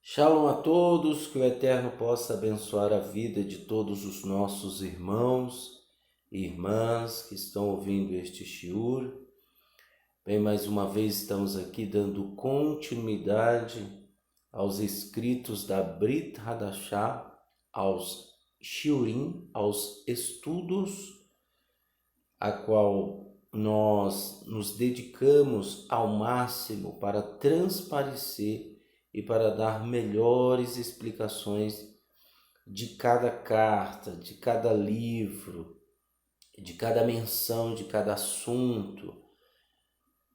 Shalom a todos, que o Eterno possa abençoar a vida de todos os nossos irmãos e irmãs que estão ouvindo este shiur. Bem, mais uma vez estamos aqui dando continuidade aos escritos da Brit Hadashah, aos shiurim, aos estudos, a qual nós nos dedicamos ao máximo para transparecer e para dar melhores explicações de cada carta, de cada livro, de cada menção, de cada assunto,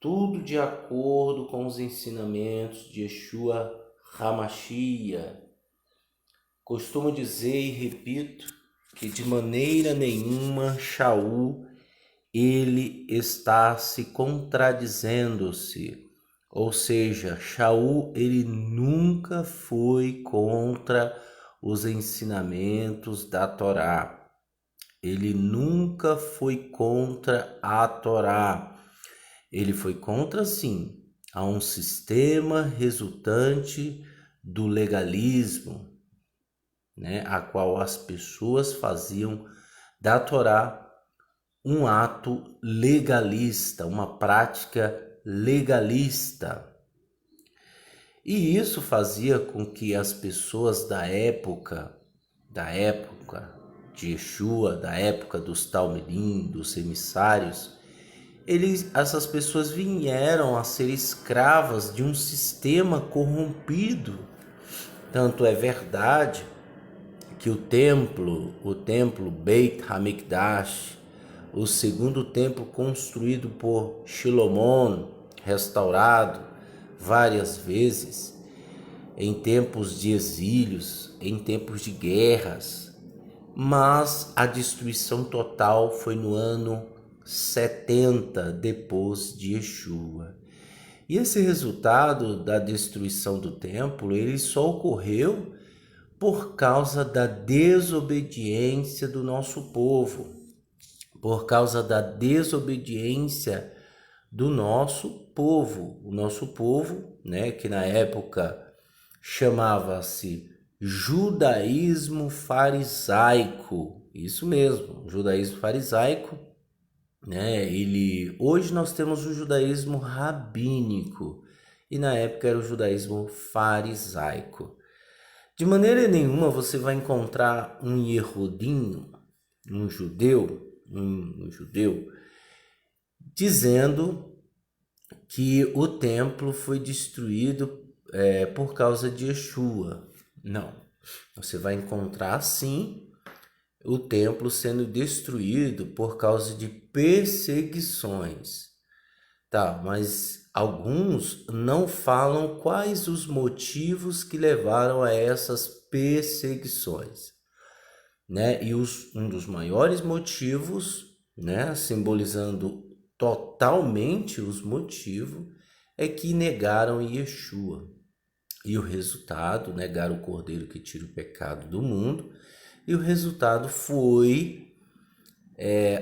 tudo de acordo com os ensinamentos de Yeshua HaMashiach. Costumo dizer e repito que de maneira nenhuma Shaul ele está se contradizendo-se. Ou seja, Shaul ele nunca foi contra os ensinamentos da Torá. Ele nunca foi contra a Torá. Ele foi contra, sim, a um sistema resultante do legalismo, a qual as pessoas faziam da Torá um ato legalista, uma prática legalista. E isso fazia com que as pessoas da época de Yeshua, da época dos Talmidim, dos emissários, essas pessoas vieram a ser escravas de um sistema corrompido. Tanto é verdade que o templo Beit HaMikdash, o segundo templo construído por Shilomon, restaurado várias vezes, em tempos de exílios, em tempos de guerras, mas a destruição total foi no ano 70 depois de Yeshua. E esse resultado da destruição do templo, ele só ocorreu por causa da desobediência do nosso povo, por causa da desobediência do nosso povo. O nosso povo, que na época chamava-se judaísmo farisaico. Isso mesmo, judaísmo farisaico. Hoje nós temos o judaísmo rabínico e na época era o judaísmo farisaico. De maneira nenhuma você vai encontrar um Yehudim, um judeu, dizendo que o templo foi destruído por causa de Yeshua. Não, você vai encontrar sim o templo sendo destruído por causa de perseguições. Tá, mas alguns não falam quais os motivos que levaram a essas perseguições. E um dos maiores motivos, simbolizando totalmente os motivos, é que negaram Yeshua. E o resultado, negaram o Cordeiro que tira o pecado do mundo, e o resultado foi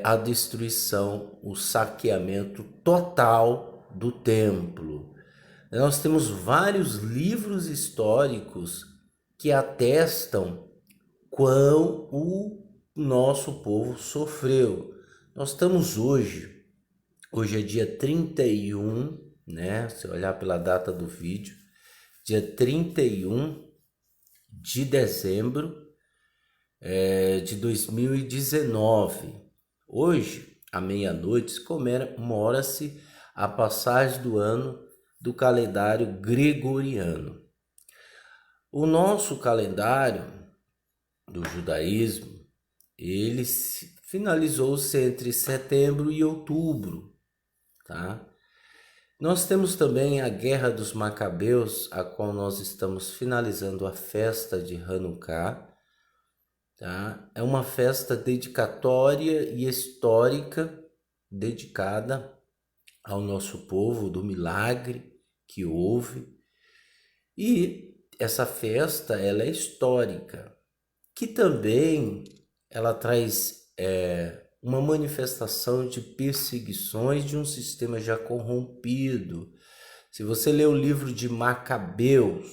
a destruição, o saqueamento total do templo. Nós temos vários livros históricos que atestam quão o nosso povo sofreu. Nós estamos hoje é dia 31, se olhar pela data do vídeo, dia 31 de dezembro de 2019. Hoje, à meia-noite, comemora-se a passagem do ano do calendário gregoriano. O nosso calendário do judaísmo, ele finalizou-se entre setembro e outubro, tá? Nós temos também a Guerra dos Macabeus, a qual nós estamos finalizando a festa de Hanukkah, tá? É uma festa dedicatória e histórica, dedicada ao nosso povo, do milagre que houve. E essa festa, ela é histórica, que também ela traz uma manifestação de perseguições de um sistema já corrompido. Se você ler o livro de Macabeus,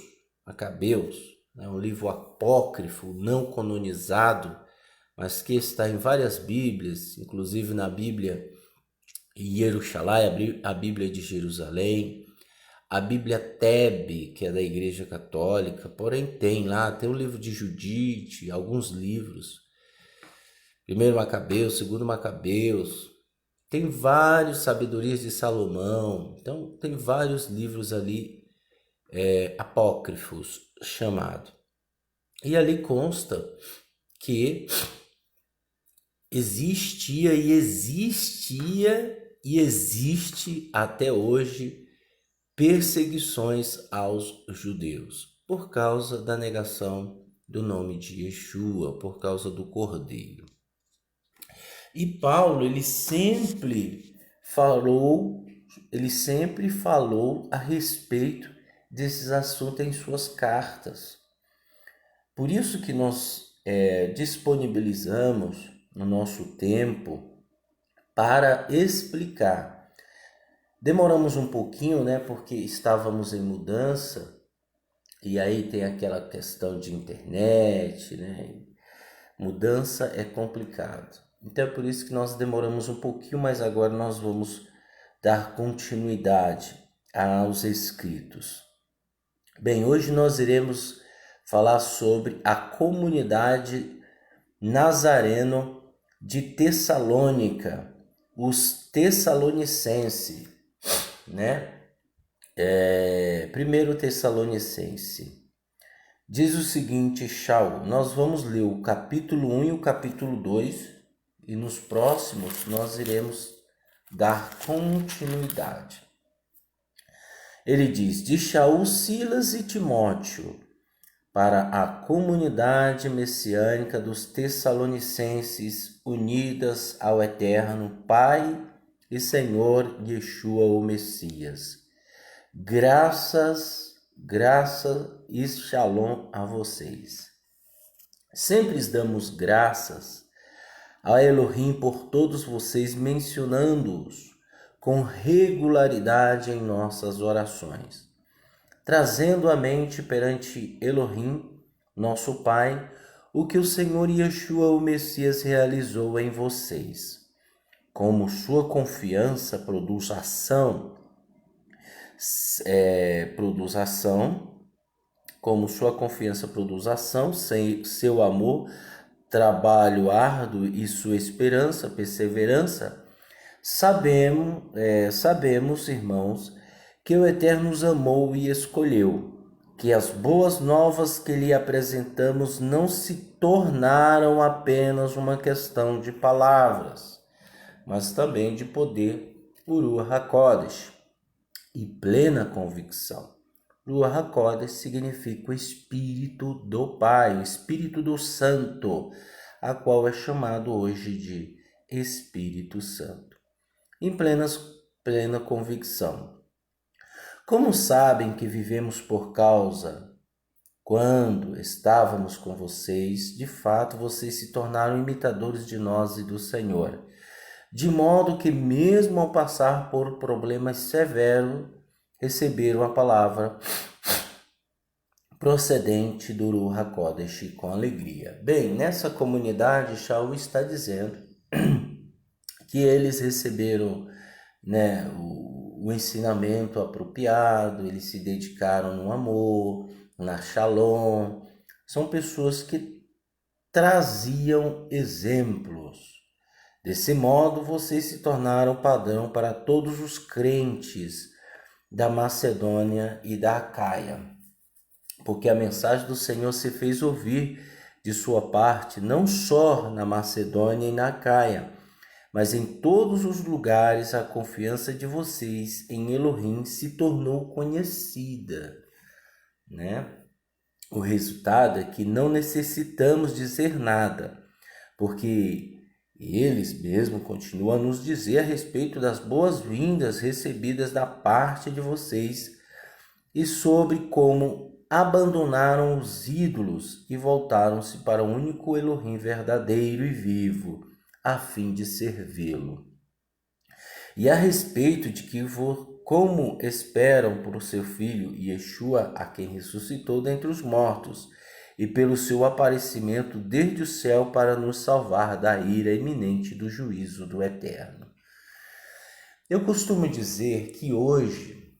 Macabeus, né? Um livro apócrifo, não canonizado, mas que está em várias Bíblias, inclusive na Bíblia Jerusalém, a Bíblia de Jerusalém, a Bíblia Tebe, que é da Igreja Católica, porém tem o livro de Judite, alguns livros, primeiro Macabeus, segundo Macabeus, tem vários Sabedorias de Salomão, então tem vários livros ali apócrifos chamado. E ali consta que existia e existe até hoje perseguições aos judeus por causa da negação do nome de Yeshua, por causa do Cordeiro. E Paulo, ele sempre falou a respeito desses assuntos em suas cartas. Por isso que nós disponibilizamos no nosso tempo para explicar. Demoramos um pouquinho, né, porque estávamos em mudança, e aí tem aquela questão de internet, né? Mudança é complicado. Então é por isso que nós demoramos um pouquinho, mas agora nós vamos dar continuidade aos escritos. Bem, hoje nós iremos falar sobre a comunidade nazareno de Tessalônica, os Tessalonicenses, né? Primeiro Tessalonicense. Diz o seguinte, Shaul, nós vamos ler o capítulo 1 e o capítulo 2, e nos próximos nós iremos dar continuidade. Ele diz, de Shaul, Silas e Timóteo, para a comunidade messiânica dos Tessalonicenses, unidas ao Eterno Pai e Senhor Yeshua o Messias. Graça e shalom a vocês. Sempre damos graças a Elohim por todos vocês, mencionando-os com regularidade em nossas orações, trazendo à mente perante Elohim, nosso Pai, o que o Senhor Yeshua o Messias realizou em vocês. Como sua confiança produz ação, como sua confiança produz ação, seu amor, trabalho árduo e sua esperança, perseverança, sabemos, irmãos, que o Eterno os amou e escolheu, que as boas novas que lhe apresentamos não se tornaram apenas uma questão de palavras, mas também de poder, Ruach HaKodesh, e plena convicção. Ruach HaKodesh significa o Espírito do Pai, o Espírito do Santo, a qual é chamado hoje de Espírito Santo. Em plena convicção. Como sabem que vivemos por causa, quando estávamos com vocês, de fato vocês se tornaram imitadores de nós e do Senhor, de modo que mesmo ao passar por problemas severos, receberam a palavra procedente do Ruach HaKodesh com alegria. Bem, nessa comunidade, Shaul está dizendo que eles receberam, né, o ensinamento apropriado, eles se dedicaram no amor, na shalom. São pessoas que traziam exemplos. Desse modo, vocês se tornaram padrão para todos os crentes da Macedônia e da Acaia, porque a mensagem do Senhor se fez ouvir de sua parte, não só na Macedônia e na Acaia, mas em todos os lugares a confiança de vocês em Elohim se tornou conhecida, né? O resultado é que não necessitamos dizer nada, porque eles mesmos continuam a nos dizer a respeito das boas-vindas recebidas da parte de vocês e sobre como abandonaram os ídolos e voltaram-se para o único Elohim verdadeiro e vivo, a fim de servi-lo. E a respeito de como esperam por seu filho Yeshua, a quem ressuscitou dentre os mortos, e pelo seu aparecimento desde o céu para nos salvar da ira iminente do juízo do Eterno. Eu costumo dizer que hoje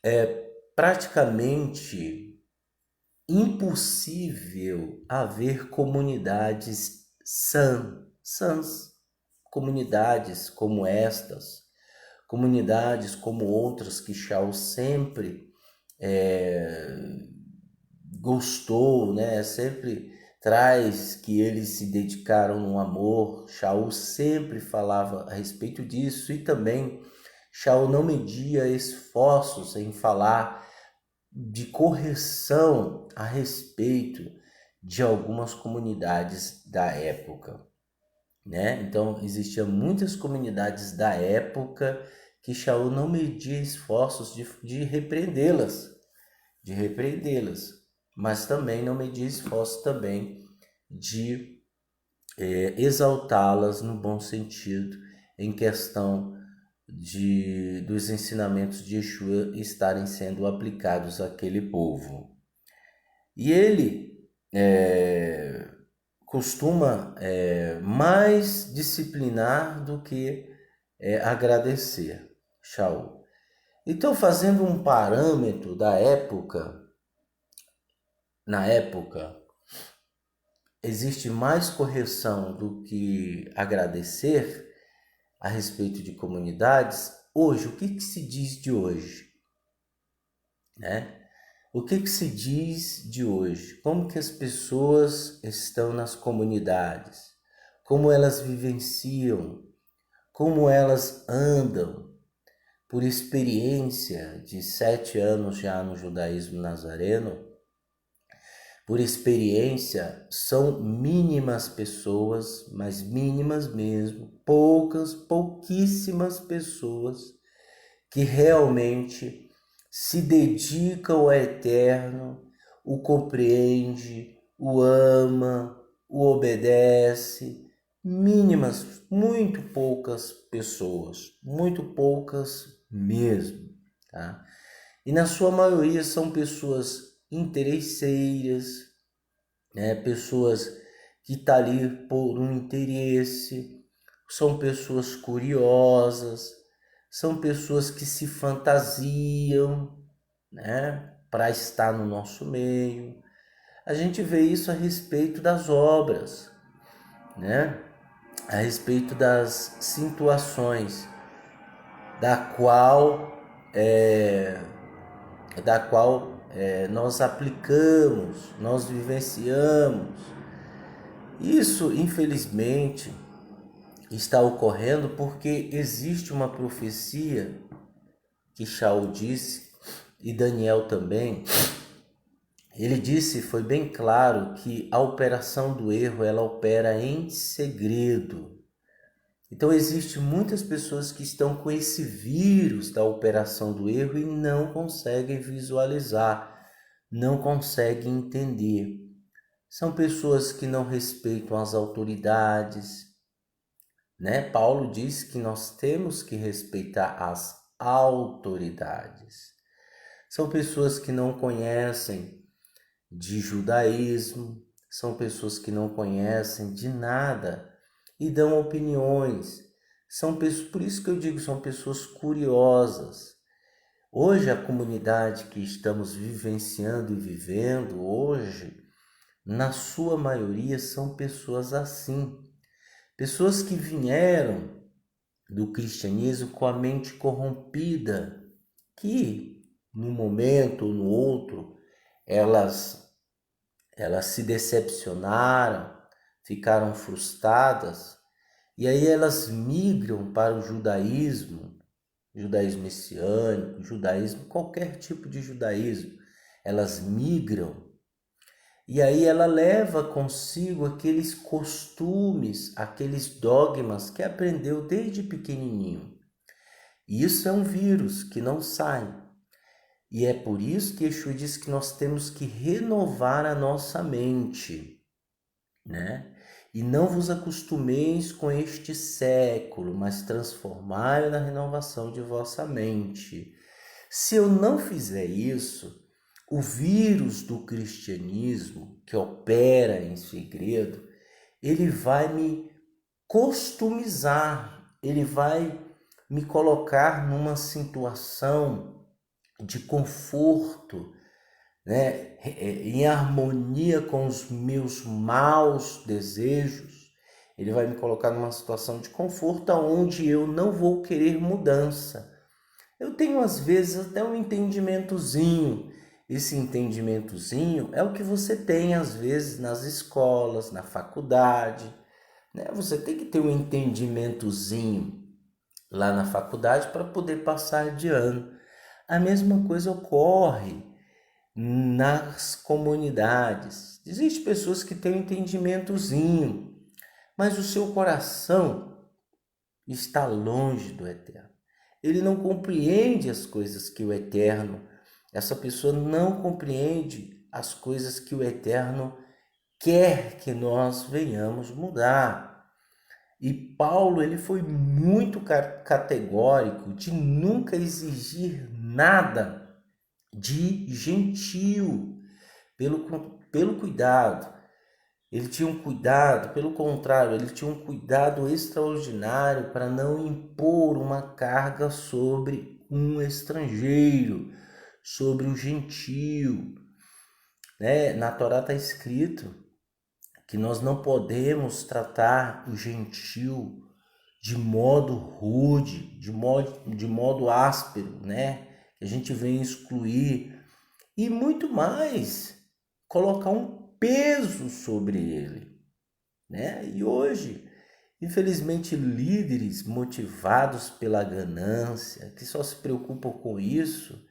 é praticamente impossível haver comunidades sãs, comunidades como estas, comunidades como outras que Shaul sempre gostou, né? Sempre traz que eles se dedicaram no amor. Shaul sempre falava a respeito disso, e também Shaul não media esforços em falar de correção a respeito de algumas comunidades da época, né? Então existiam muitas comunidades da época que Shaul não media esforços de repreendê-las, mas também não media esforços também de exaltá-las no bom sentido, em questão dos ensinamentos de Yeshua estarem sendo aplicados àquele povo. E ele costuma mais disciplinar do que agradecer, Shaul. Então, fazendo um parâmetro da época, na época existe mais correção do que agradecer a respeito de comunidades. Hoje, o que se diz de hoje? Né? O que se diz de hoje? Como que as pessoas estão nas comunidades? Como elas vivenciam? Como elas andam? Por experiência de 7 anos já no judaísmo nazareno, por experiência, são mínimas pessoas, mas mínimas mesmo, pouquíssimas pessoas que realmente se dedicam ao Eterno, o compreende, o ama, o obedece. Mínimas, muito poucas pessoas, muito poucas mesmo, tá? E na sua maioria são pessoas interesseiras, né? Pessoas que estão ali por um interesse, são pessoas curiosas, são pessoas que se fantasiam, né? Para estar no nosso meio. A gente vê isso a respeito das obras, né? A respeito das situações da qual nós aplicamos, nós vivenciamos. Isso, infelizmente, está ocorrendo porque existe uma profecia que Shaul disse, e Daniel também. Ele disse, foi bem claro, que a operação do erro, ela opera em segredo. Então, existem muitas pessoas que estão com esse vírus da operação do erro e não conseguem visualizar, não conseguem entender. São pessoas que não respeitam as autoridades, né? Paulo diz que nós temos que respeitar as autoridades. São pessoas que não conhecem de judaísmo, são pessoas que não conhecem de nada e dão opiniões. São pessoas, por isso que eu digo, são pessoas curiosas. Hoje a comunidade que estamos vivenciando e vivendo hoje, na sua maioria são pessoas assim. Pessoas que vieram do cristianismo com a mente corrompida, que num momento ou no outro elas se decepcionaram, ficaram frustradas, e aí elas migram para o judaísmo messiânico, judaísmo, qualquer tipo de judaísmo. Elas migram, e aí ela leva consigo aqueles costumes, aqueles dogmas que aprendeu desde pequenininho. E isso é um vírus que não sai. E é por isso que Yeshua diz que nós temos que renovar a nossa mente, né? E não vos acostumeis com este século, mas transformai-o na renovação de vossa mente. Se eu não fizer isso, o vírus do cristianismo, que opera em segredo, ele vai me customizar, ele vai me colocar numa situação de conforto, né? Em harmonia com os meus maus desejos. Ele vai me colocar numa situação de conforto onde eu não vou querer mudança. Eu tenho às vezes até um entendimentozinho. Esse entendimentozinho é o que você tem às vezes nas escolas, na faculdade, né? Você tem que ter um entendimentozinho lá na faculdade para poder passar de ano. A mesma coisa ocorre nas comunidades. Existem pessoas que têm um entendimentozinho, mas o seu coração está longe do eterno. Ele não compreende as coisas que o eterno, essa pessoa não compreende as coisas que o eterno quer que nós venhamos mudar. E Paulo, ele foi muito categórico de nunca exigir nada de gentio, pelo cuidado. Ele tinha um cuidado, pelo contrário, ele tinha um cuidado extraordinário para não impor uma carga sobre um estrangeiro, sobre o gentio, né? Na Torá está escrito que nós não podemos tratar o gentio de modo rude, de modo áspero, né? Que a gente vem excluir e muito mais colocar um peso sobre ele, né? E hoje, infelizmente, líderes motivados pela ganância, que só se preocupam com isso,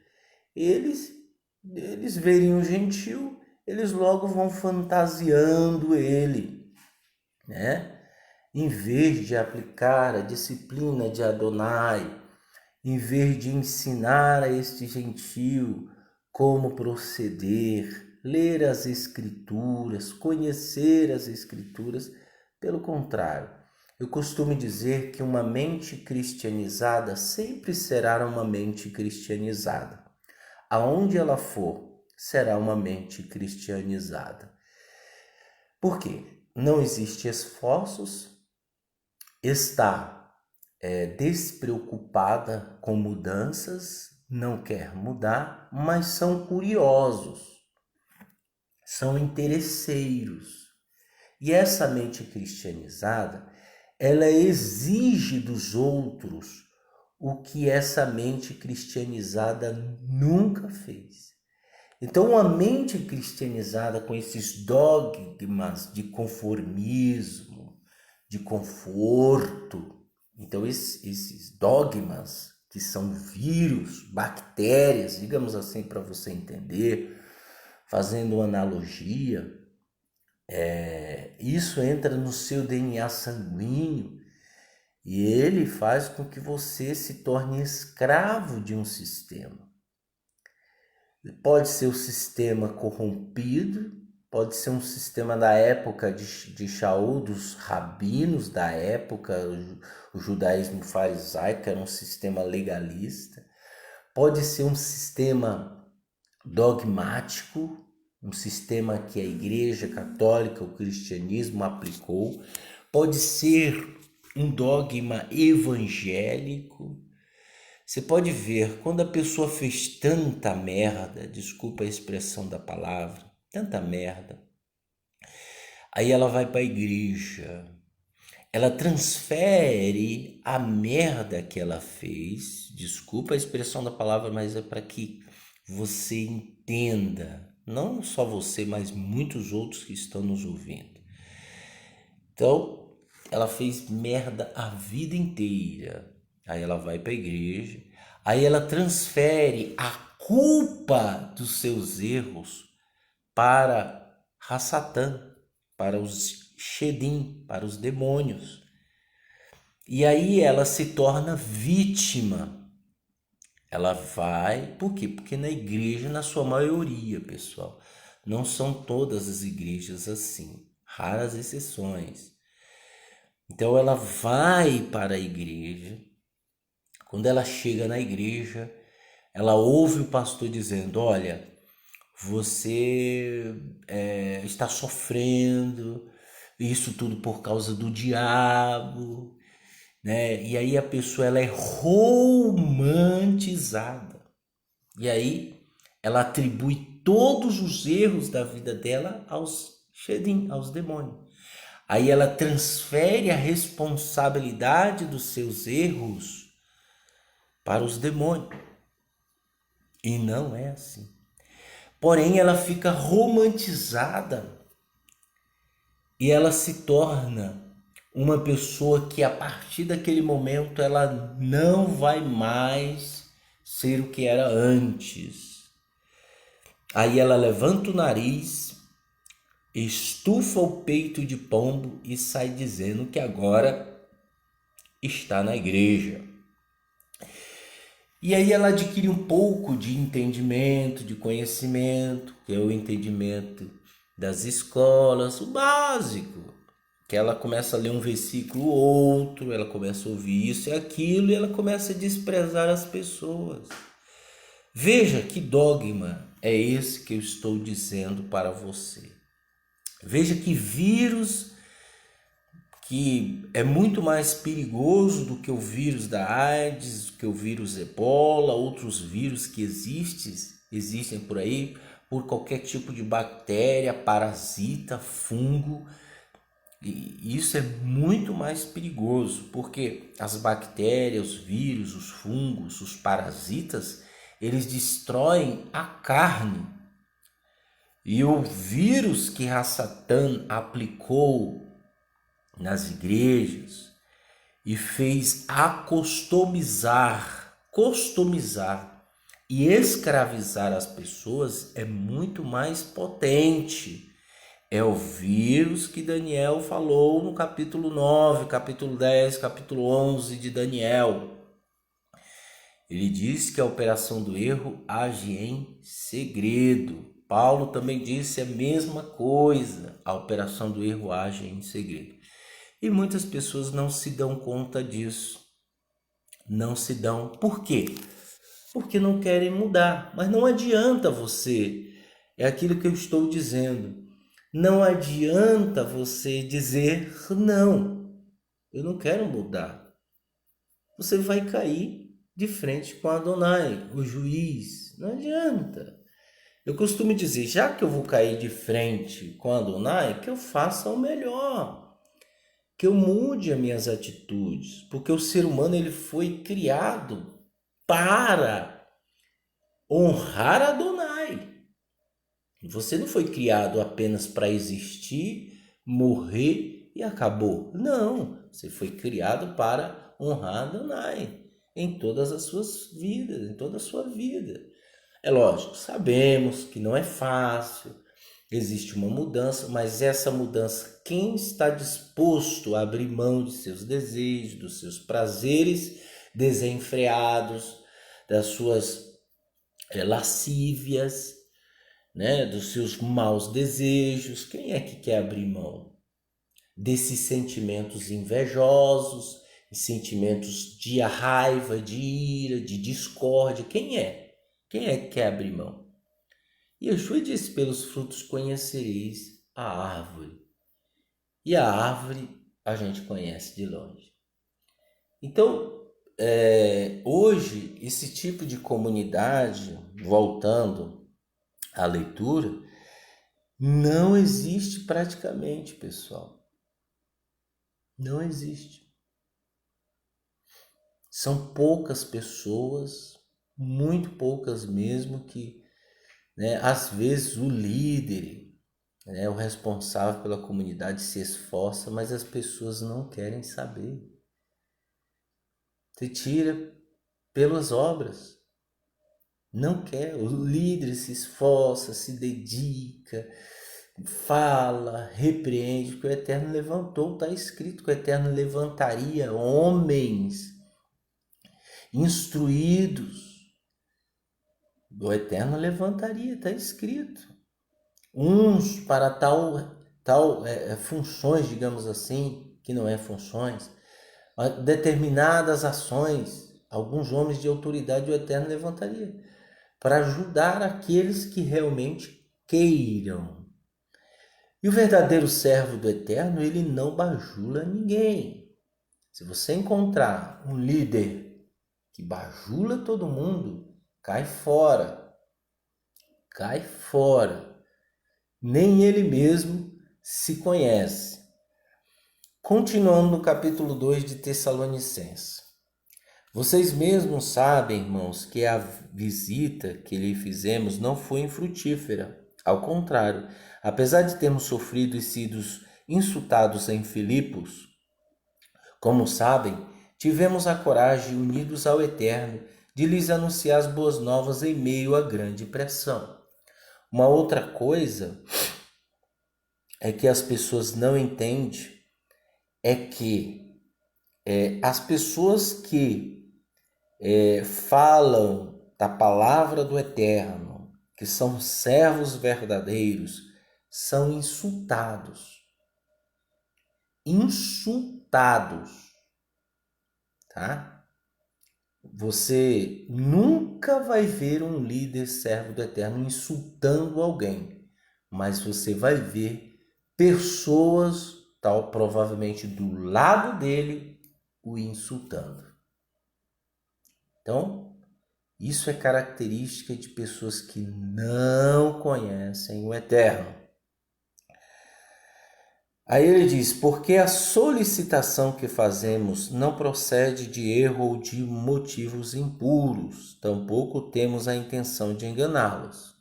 eles verem o gentil, eles logo vão fantasiando ele, né? Em vez de aplicar a disciplina de Adonai, em vez de ensinar a este gentil como proceder, ler as Escrituras, conhecer as Escrituras, pelo contrário, eu costumo dizer que uma mente cristianizada sempre será uma mente cristianizada. Aonde ela for, será uma mente cristianizada. Por quê? Não existe esforços, está despreocupada com mudanças, não quer mudar, mas são curiosos, são interesseiros. E essa mente cristianizada, ela exige dos outros o que essa mente cristianizada nunca fez. Então, uma mente cristianizada com esses dogmas de conformismo, de conforto, então esses dogmas que são vírus, bactérias, digamos assim, para você entender, fazendo uma analogia, isso entra no seu DNA sanguíneo e ele faz com que você se torne escravo de um sistema. Pode ser o sistema corrompido, pode ser um sistema da época de Shaul, dos rabinos da época, o judaísmo farisaico era um sistema legalista, pode ser um sistema dogmático, um sistema que a Igreja Católica, o cristianismo aplicou, pode ser um dogma evangélico. Você pode ver, quando a pessoa fez tanta merda, desculpa a expressão da palavra, tanta merda, aí ela vai para a igreja, ela transfere a merda que ela fez, desculpa a expressão da palavra, mas é para que você entenda, não só você, mas muitos outros que estão nos ouvindo. Então, ela fez merda a vida inteira. Aí ela vai para a igreja, aí ela transfere a culpa dos seus erros para Hassatã, para os Shedim, para os demônios. E aí ela se torna vítima. Ela vai, por quê? Porque na igreja, na sua maioria, pessoal, não são todas as igrejas assim, raras exceções. Então ela vai para a igreja. Quando ela chega na igreja, ela ouve o pastor dizendo: olha, você está sofrendo, isso tudo por causa do diabo, né? E aí a pessoa ela é romantizada. E aí ela atribui todos os erros da vida dela aos Shedim, aos demônios. Aí ela transfere a responsabilidade dos seus erros para os demônios. E não é assim. Porém, ela fica romantizada e ela se torna uma pessoa que a partir daquele momento ela não vai mais ser o que era antes. Aí ela levanta o nariz, estufa o peito de pombo e sai dizendo que agora está na igreja. E aí ela adquire um pouco de entendimento, de conhecimento, que é o entendimento das escolas, o básico. Que ela começa a ler um versículo ou outro, ela começa a ouvir isso e aquilo e ela começa a desprezar as pessoas. Veja que dogma é esse que eu estou dizendo para você. Veja que vírus que é muito mais perigoso do que o vírus da AIDS, do que o vírus Ebola, outros vírus que existem por aí, por qualquer tipo de bactéria, parasita, fungo. E isso é muito mais perigoso, porque as bactérias, os vírus, os fungos, os parasitas, eles destroem a carne. E o vírus que Hasatan aplicou nas igrejas e fez customizar e escravizar as pessoas é muito mais potente. É o vírus que Daniel falou no capítulo 9, capítulo 10, capítulo 11 de Daniel. Ele diz que a operação do erro age em segredo. Paulo também disse a mesma coisa. A operação do erro age em segredo. E muitas pessoas não se dão conta disso. Não se dão. Por quê? Porque não querem mudar. Mas não adianta você. É aquilo que eu estou dizendo. Não adianta você dizer não. Eu não quero mudar. Você vai cair de frente com Adonai, o juiz. Não adianta. Eu costumo dizer, já que eu vou cair de frente com Adonai, que eu faça o melhor. Que eu mude as minhas atitudes, porque o ser humano ele foi criado para honrar Adonai. Você não foi criado apenas para existir, morrer e acabou. Não, você foi criado para honrar Adonai em todas as suas vidas, em toda a sua vida. É lógico, sabemos que não é fácil, existe uma mudança, mas essa mudança, quem está disposto a abrir mão de seus desejos, dos seus prazeres desenfreados, das suas lascívias, né, dos seus maus desejos, quem é que quer abrir mão desses sentimentos invejosos, sentimentos de raiva, de ira, de discórdia? Quem é? Quem é que quer abrir mão? E Yeshua disse: pelos frutos conhecereis a árvore. E a árvore a gente conhece de longe. Então, hoje, esse tipo de comunidade, voltando à leitura, não existe praticamente, pessoal. Não existe. São poucas pessoas, muito poucas mesmo, que, né, às vezes o líder, né, o responsável pela comunidade se esforça, mas as pessoas não querem saber. Se tira pelas obras. Não quer. O líder se esforça, se dedica, fala, repreende, porque o Eterno levantou, está escrito que o Eterno levantaria homens instruídos. O Eterno levantaria, está escrito. Uns para tal funções, digamos assim, que não é funções, determinadas ações, alguns homens de autoridade o Eterno levantaria para ajudar aqueles que realmente queiram. E o verdadeiro servo do Eterno, ele não bajula ninguém. Se você encontrar um líder que bajula todo mundo, cai fora. Cai fora. Nem ele mesmo se conhece. Continuando no capítulo 2 de Tessalonicenses. Vocês mesmos sabem, irmãos, que a visita que lhe fizemos não foi infrutífera. Ao contrário, apesar de termos sofrido e sido insultados em Filipos, como sabem, tivemos a coragem, unidos ao Eterno, de lhes anunciar as boas novas em meio à grande pressão. Uma outra coisa é que as pessoas não entendem é que as pessoas que falam da palavra do Eterno, que são servos verdadeiros, são insultados. Insultados, tá? Você nunca vai ver um líder servo do Eterno insultando alguém, mas você vai ver pessoas, tal, provavelmente do lado dele, o insultando. Então, isso é característica de pessoas que não conhecem o Eterno. Aí ele diz, porque a solicitação que fazemos não procede de erro ou de motivos impuros, tampouco temos a intenção de enganá-los.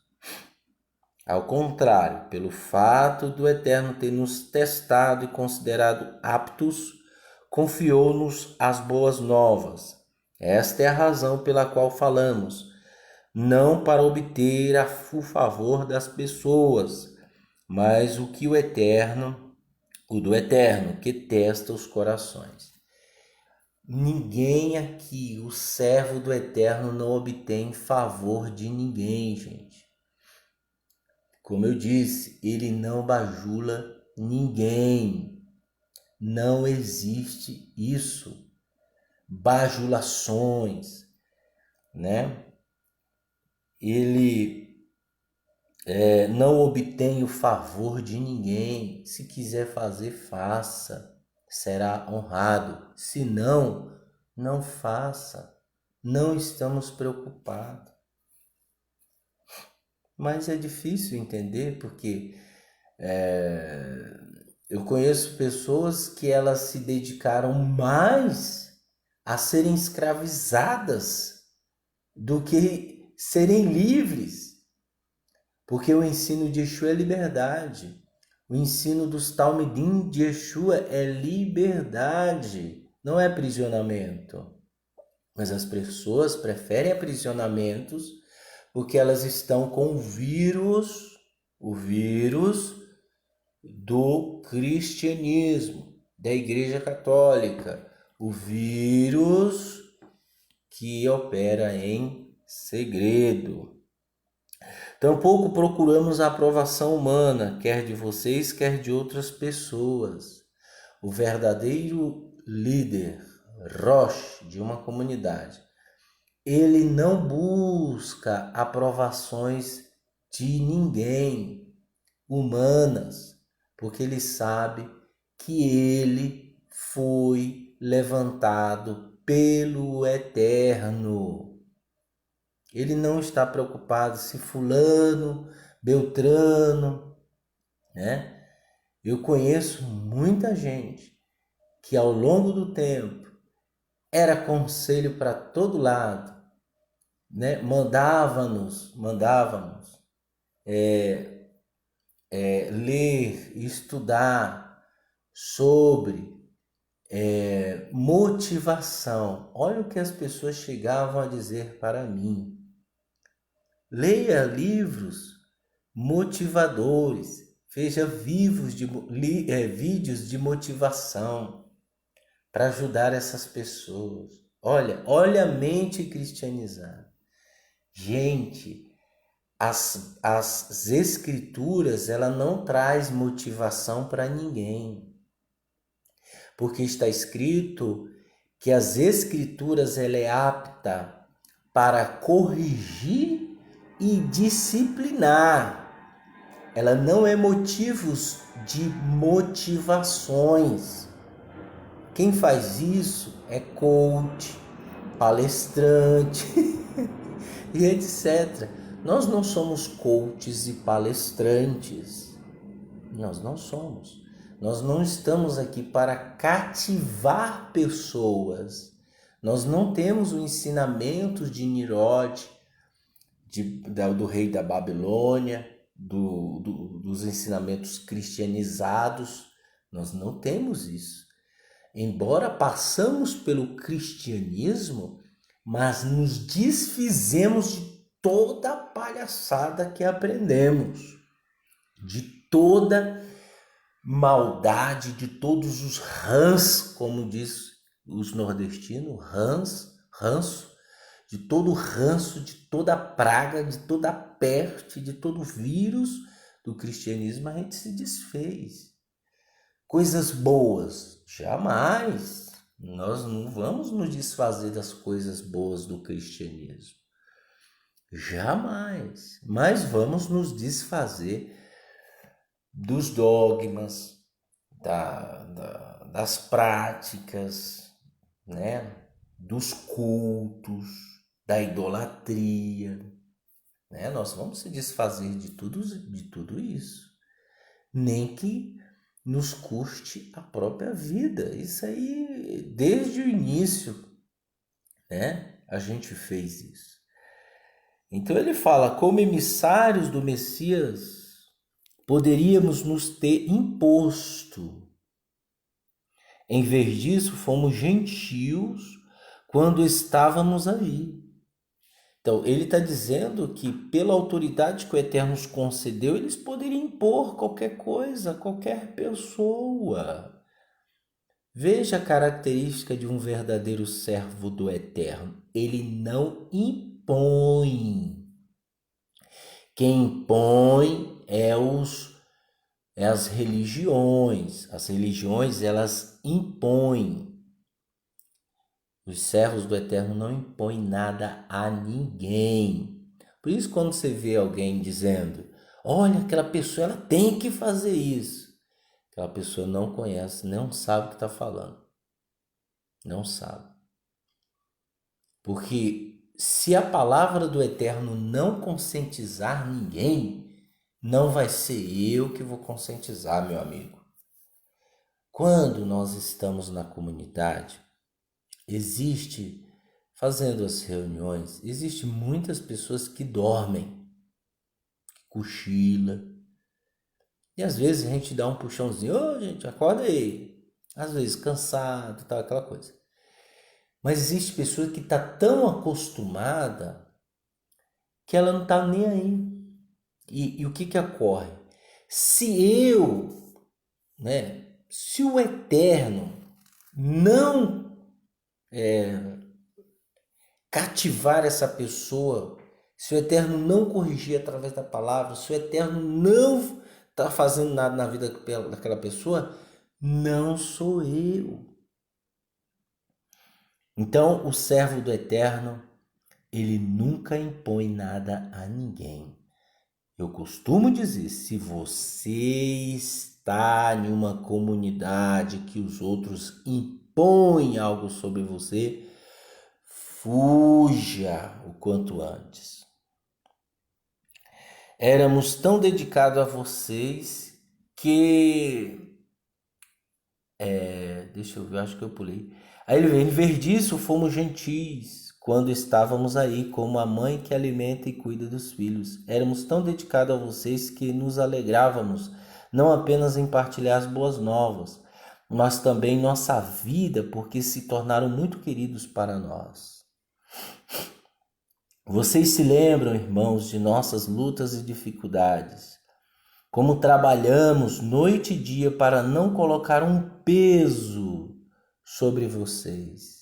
Ao contrário, pelo fato do Eterno ter nos testado e considerado aptos, confiou-nos as boas novas. Esta é a razão pela qual falamos, não para obter o favor das pessoas, mas o do Eterno, que testa os corações. Ninguém aqui, o servo do Eterno, não obtém favor de ninguém, gente. Como eu disse, ele não bajula ninguém. Não existe isso. Bajulações, né? Ele não obtém o favor de ninguém. Se quiser fazer, faça. Será honrado. Se não, não faça. Não estamos preocupados. Mas é difícil entender porque eu conheço pessoas que elas se dedicaram mais a serem escravizadas do que serem livres. Porque o ensino de Yeshua é liberdade. O ensino dos Talmidim de Yeshua é liberdade, não é aprisionamento. Mas as pessoas preferem aprisionamentos porque elas estão com o vírus do cristianismo, da Igreja Católica, o vírus que opera em segredo. Tampouco procuramos a aprovação humana, quer de vocês, quer de outras pessoas. O verdadeiro líder, Rosh, de uma comunidade, ele não busca aprovações de ninguém, humanas, porque ele sabe que ele foi levantado pelo Eterno. Ele não está preocupado se fulano, beltrano, né? Eu conheço muita gente que ao longo do tempo era conselho para todo lado, né? Mandávamos ler, estudar sobre motivação. Olha o que as pessoas chegavam a dizer para mim. Leia livros motivadores, veja vídeos de motivação para ajudar essas pessoas. Olha a mente cristianizada. Gente, as escrituras, ela não traz motivação para ninguém. porque está escrito que as Escrituras ela é apta para corrigir e disciplinar. Ela não é motivos de motivações. Quem faz isso é coach, palestrante e etc. Nós não somos coaches e palestrantes. Nós não somos. Nós não estamos aqui para cativar pessoas. Nós não temos o ensinamento de Nimrod, do rei da Babilônia, dos ensinamentos cristianizados. Nós não temos isso. Embora passamos pelo cristianismo, mas nos desfizemos de toda a palhaçada que aprendemos, de toda maldade, de todos os rãs, como diz os nordestinos, ranço, de todo ranço, de toda praga, de toda peste, de todo vírus do cristianismo, a gente se desfez. Coisas boas, jamais. Nós não vamos nos desfazer das coisas boas do cristianismo. Jamais. Mas vamos nos desfazer dos dogmas, das práticas, né? Dos cultos, da idolatria. Né? Nós vamos se desfazer de tudo isso. Nem que nos custe a própria vida. Isso aí, desde o início, né? A gente fez isso. Então ele fala, como emissários do Messias, poderíamos nos ter imposto. Em vez disso, fomos gentios quando estávamos aí. Então, ele está dizendo que pela autoridade que o Eterno nos concedeu, eles poderiam impor qualquer coisa, qualquer pessoa. Veja a característica de um verdadeiro servo do Eterno. Ele não impõe. Quem impõe é as religiões. As religiões, elas impõem. Os servos do Eterno não impõem nada a ninguém. Por isso, quando você vê alguém dizendo, olha, aquela pessoa ela tem que fazer isso, aquela pessoa não conhece, não sabe o que está falando. Não sabe. Porque se a palavra do Eterno não conscientizar ninguém, não vai ser eu que vou conscientizar, meu amigo. Quando nós estamos na comunidade, fazendo as reuniões, existe muitas pessoas que dormem, que cochila. E às vezes a gente dá um puxãozinho, ô gente, acorda aí. Às vezes cansado, tal, aquela coisa. Mas existe pessoa que está tão acostumada que ela não está nem aí. E o que ocorre? Se o Eterno não cativar essa pessoa, se o Eterno não corrigir através da palavra, se o Eterno não está fazendo nada na vida daquela pessoa, não sou eu. Então, o servo do Eterno, ele nunca impõe nada a ninguém. Eu costumo dizer, se você está em uma comunidade que os outros impõem algo sobre você, fuja o quanto antes. Éramos tão dedicados a vocês que... deixa eu ver, acho que eu pulei. Aí em vez disso, fomos gentis quando estávamos aí, como a mãe que alimenta e cuida dos filhos. Éramos tão dedicados a vocês que nos alegrávamos, não apenas em partilhar as boas novas, mas também nossa vida, porque se tornaram muito queridos para nós. Vocês se lembram, irmãos, de nossas lutas e dificuldades, como trabalhamos noite e dia para não colocar um peso sobre vocês.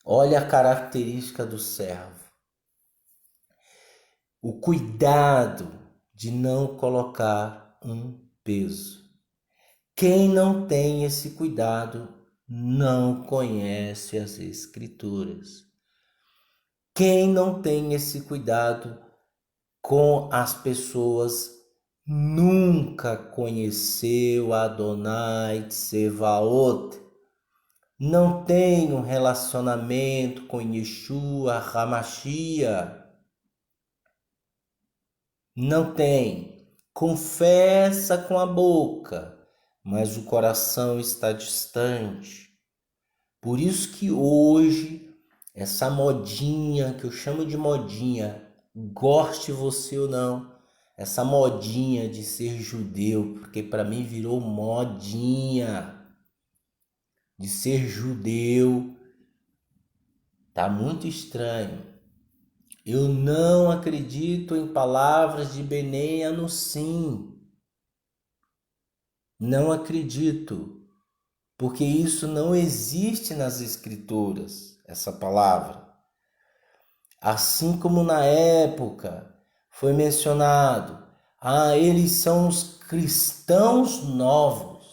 Olha a característica do servo. O cuidado de não colocar um peso. Quem não tem esse cuidado não conhece as Escrituras. Quem não tem esse cuidado com as pessoas nunca conheceu Adonai Tsevaot. Não tem um relacionamento com Yeshua HaMashiach. Não tem. Confessa com a boca, mas o coração está distante. Por isso que hoje, essa modinha, que eu chamo de modinha, goste você ou não, essa modinha de ser judeu, porque para mim virou modinha de ser judeu, tá muito estranho. Eu não acredito em palavras de Benei Anussim. Não acredito, porque isso não existe nas Escrituras, essa palavra. Assim como na época foi mencionado, eles são os cristãos novos.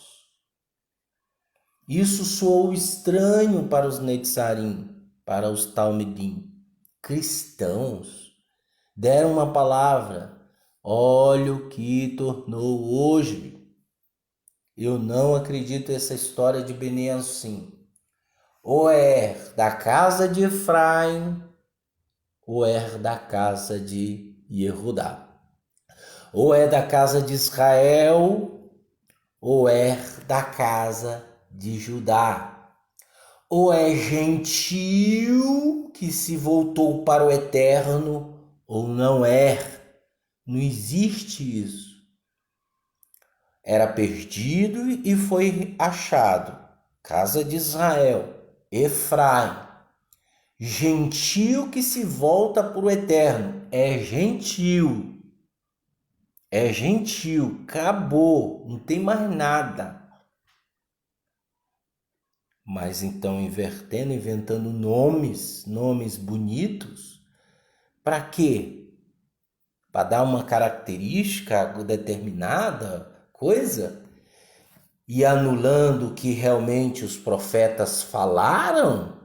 Isso soou estranho para os Netzarim, para os Talmidim. Cristãos deram uma palavra, olha o que tornou hoje. Eu não acredito nessa história de Benei Anussim. Ou é da casa de Efraim, ou é da casa de Yehudá. Ou é da casa de Israel, ou é da casa de Judá. Ou é gentil que se voltou para o eterno, ou não é. Não existe isso. Era perdido e foi achado. Casa de Israel, Efraim. Gentil que se volta para o eterno. É gentil. É gentil. Acabou. Não tem mais nada. Mas então invertendo, inventando nomes bonitos. Para quê? Para dar uma característica determinada coisa? E anulando o que realmente os profetas falaram?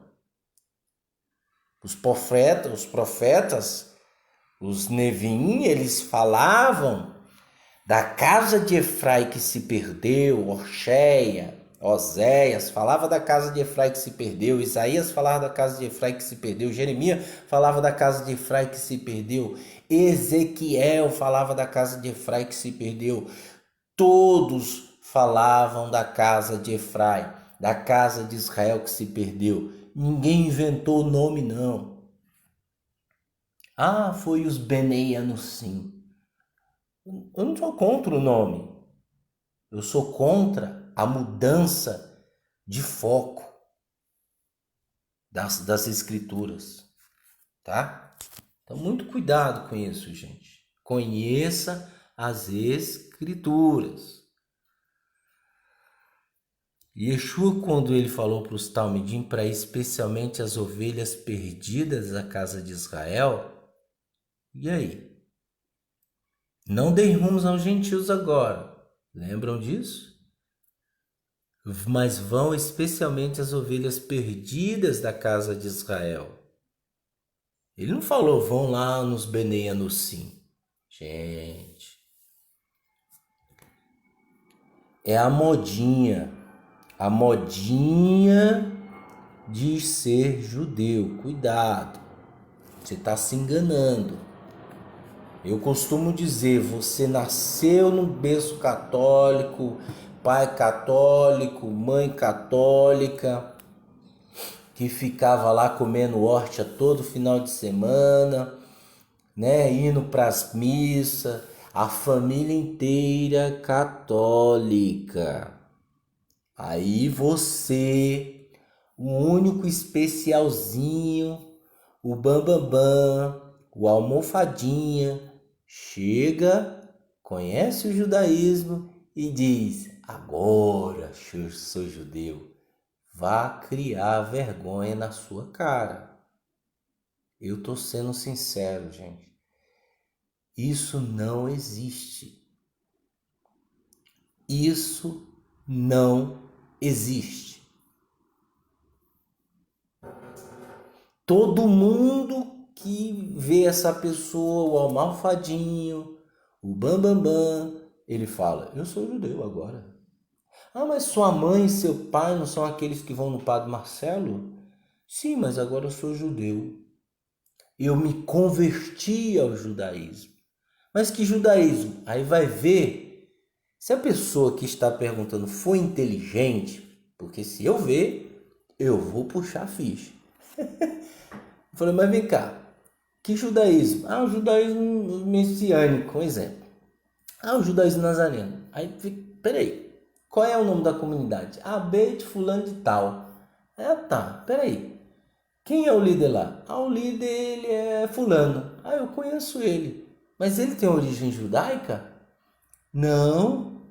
Os profetas, os Nevim, eles falavam da casa de Efraim que se perdeu, Orcheia, Oséias falava da casa de Efraim que se perdeu, Isaías falava da casa de Efraim que se perdeu, Jeremias falava da casa de Efraim que se perdeu, Ezequiel falava da casa de Efraim que se perdeu. Todos falavam da casa de Efraim, da casa de Israel que se perdeu. Ninguém inventou o nome, não. Foi os Benei Anussim. Eu não sou contra o nome. Eu sou contra a mudança de foco das escrituras, tá? Então, muito cuidado com isso, gente. Conheça as escrituras. Yeshua, quando ele falou para os Talmidim, para especialmente as ovelhas perdidas da casa de Israel, e aí? Não deem rumos aos gentios agora. Lembram disso? Mas vão especialmente as ovelhas perdidas da casa de Israel. Ele não falou, vão lá nos Benei Anussim. Gente, é a modinha de ser judeu. Cuidado, você está se enganando. Eu costumo dizer, você nasceu no berço católico, pai católico, mãe católica, que ficava lá comendo horta todo final de semana, né, indo para as missas, a família inteira católica. Aí você, o único especialzinho, o bambambam, o almofadinha, chega, conhece o judaísmo e diz, agora eu sou judeu. Vá criar vergonha na sua cara. Eu tô sendo sincero, gente. Isso não existe. Isso não existe. Todo mundo que vê essa pessoa, o almofadinho, o bambambam, ele fala, eu sou judeu agora. Ah, mas sua mãe e seu pai não são aqueles que vão no Padre Marcelo? Sim, mas agora eu sou judeu. Eu me converti ao judaísmo. Mas que judaísmo? Aí vai ver se a pessoa que está perguntando foi inteligente, porque se eu ver, eu vou puxar a ficha. Eu falei, mas vem cá, que judaísmo? Ah, o judaísmo messiânico, um exemplo. Ah, o judaísmo nazareno. Aí, peraí, qual é o nome da comunidade? Ah, Beit fulano de tal. Ah, tá, peraí. Quem é o líder lá? Ah, o líder, ele é fulano. Ah, eu conheço ele. Mas ele tem origem judaica? Não.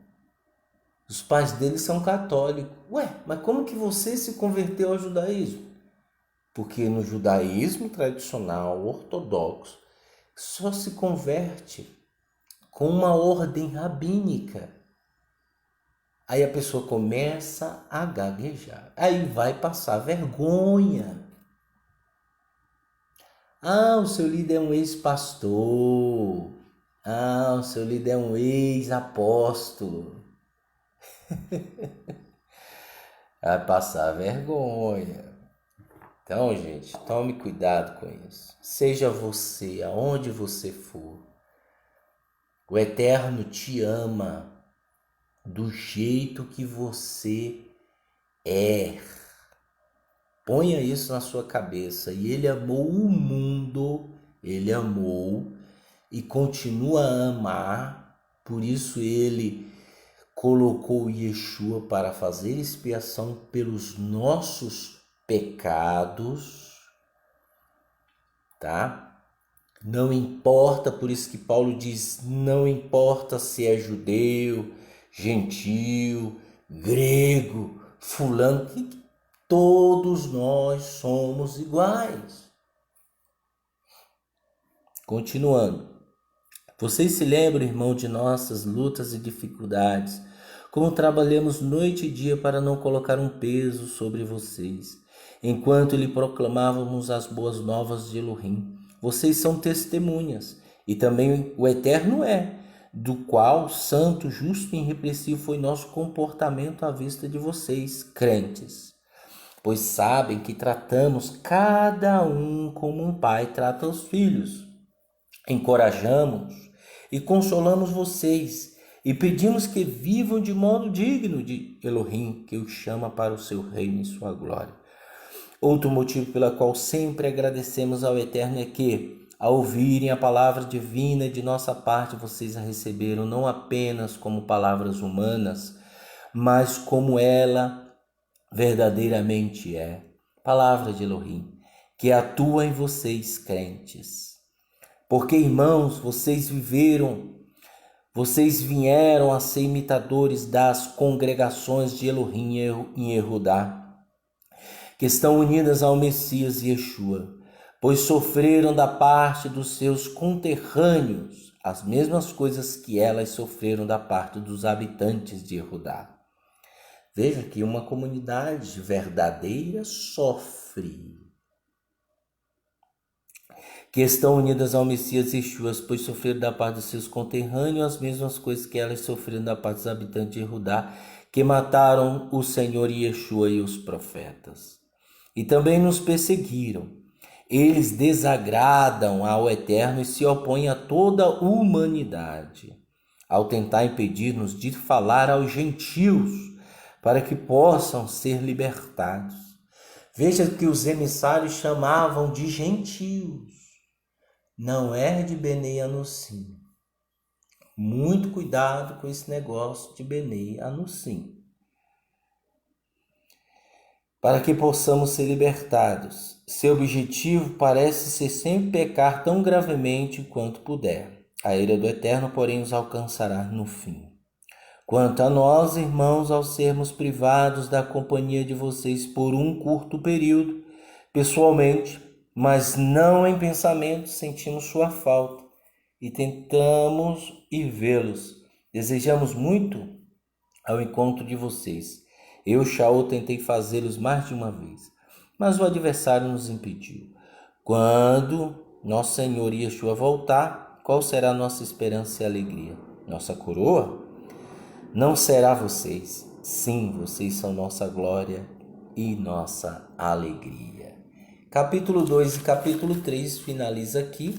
Os pais dele são católicos. Ué, mas como que você se converteu ao judaísmo? Porque no judaísmo tradicional, ortodoxo, só se converte com uma ordem rabínica. Aí a pessoa começa a gaguejar. Aí vai passar vergonha. Ah, o seu líder é um ex-pastor. Ah, o seu líder é um ex-apóstolo. Vai passar vergonha. Então, gente, tome cuidado com isso. Seja você, aonde você for. O Eterno te ama do jeito que você é. Ponha isso na sua cabeça. E Ele amou o mundo, Ele amou e continua a amar. Por isso Ele colocou Yeshua para fazer expiação pelos nossos pecados, tá? Não importa, por isso que Paulo diz, não importa se é judeu, gentil, grego, fulano, todos nós somos iguais. Continuando. Vocês se lembram, irmão, de nossas lutas e dificuldades, como trabalhamos noite e dia para não colocar um peso sobre vocês, enquanto lhe proclamávamos as boas novas de Elohim. Vocês são testemunhas, e também o Eterno é, do qual santo, justo e irrepressivo foi nosso comportamento à vista de vocês, crentes. Pois sabem que tratamos cada um como um pai trata os filhos. Encorajamos e consolamos vocês e pedimos que vivam de modo digno de Elohim, que os chama para o seu reino e sua glória. Outro motivo pelo qual sempre agradecemos ao Eterno é que, ao ouvirem a palavra divina de nossa parte, vocês a receberam não apenas como palavras humanas, mas como ela verdadeiramente é, palavra de Elohim, que atua em vocês, crentes. Porque, irmãos, vocês vieram a ser imitadores das congregações de Elohim em Yehudá, que estão unidas ao Messias Yeshua, pois sofreram da parte dos seus conterrâneos as mesmas coisas que elas sofreram da parte dos habitantes de Yehudá. Veja que uma comunidade verdadeira sofre, que estão unidas ao Messias Yeshua, pois sofreram da parte dos seus conterrâneos as mesmas coisas que elas sofreram da parte dos habitantes de Judá, que mataram o Senhor Yeshua e os profetas. E também nos perseguiram. Eles desagradam ao Eterno e se opõem a toda a humanidade, ao tentar impedir-nos de falar aos gentios, para que possam ser libertados. Veja que os emissários chamavam de gentios. Não é de Benei Anussim. Muito cuidado com esse negócio de Benei Anussim. Para que possamos ser libertados. Seu objetivo parece ser sempre pecar tão gravemente quanto puder. A ira do Eterno, porém, os alcançará no fim. Quanto a nós, irmãos, ao sermos privados da companhia de vocês por um curto período, pessoalmente, mas não em pensamento, sentimos sua falta e tentamos ir vê-los. Desejamos muito ao encontro de vocês. Eu, Shaul, tentei fazê-los mais de uma vez, mas o adversário nos impediu. Quando nosso Senhor Yeshua voltar, qual será nossa esperança e alegria? Nossa coroa? Não será vocês. Sim, vocês são nossa glória e nossa alegria. Capítulo 2 e capítulo 3 finaliza aqui.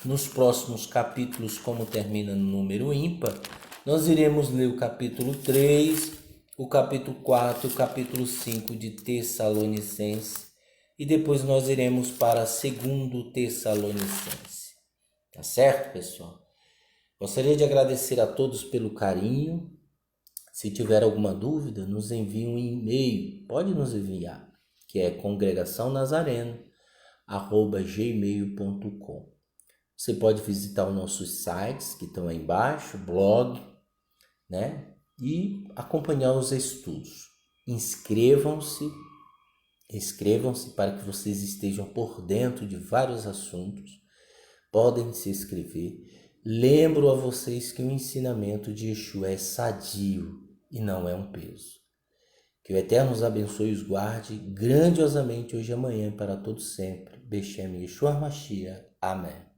Nos próximos capítulos, como termina no número ímpar, nós iremos ler o capítulo 3, o capítulo 4 e o capítulo 5 de Tessalonicenses. E depois nós iremos para 2 Tessalonicenses. Tá certo, pessoal? Gostaria de agradecer a todos pelo carinho. Se tiver alguma dúvida, nos envie um e-mail. Pode nos enviar, que é congregaçãonazareno@gmail.com. Você pode visitar os nossos sites que estão aí embaixo, blog, né? E acompanhar os estudos. Inscrevam-se para que vocês estejam por dentro de vários assuntos. Podem se inscrever. Lembro a vocês que o ensinamento de Yeshua é sadio e não é um peso. Que o Eterno os abençoe e os guarde grandiosamente hoje e amanhã e para todos sempre. Beshem Yeshua Mashiach. Amém.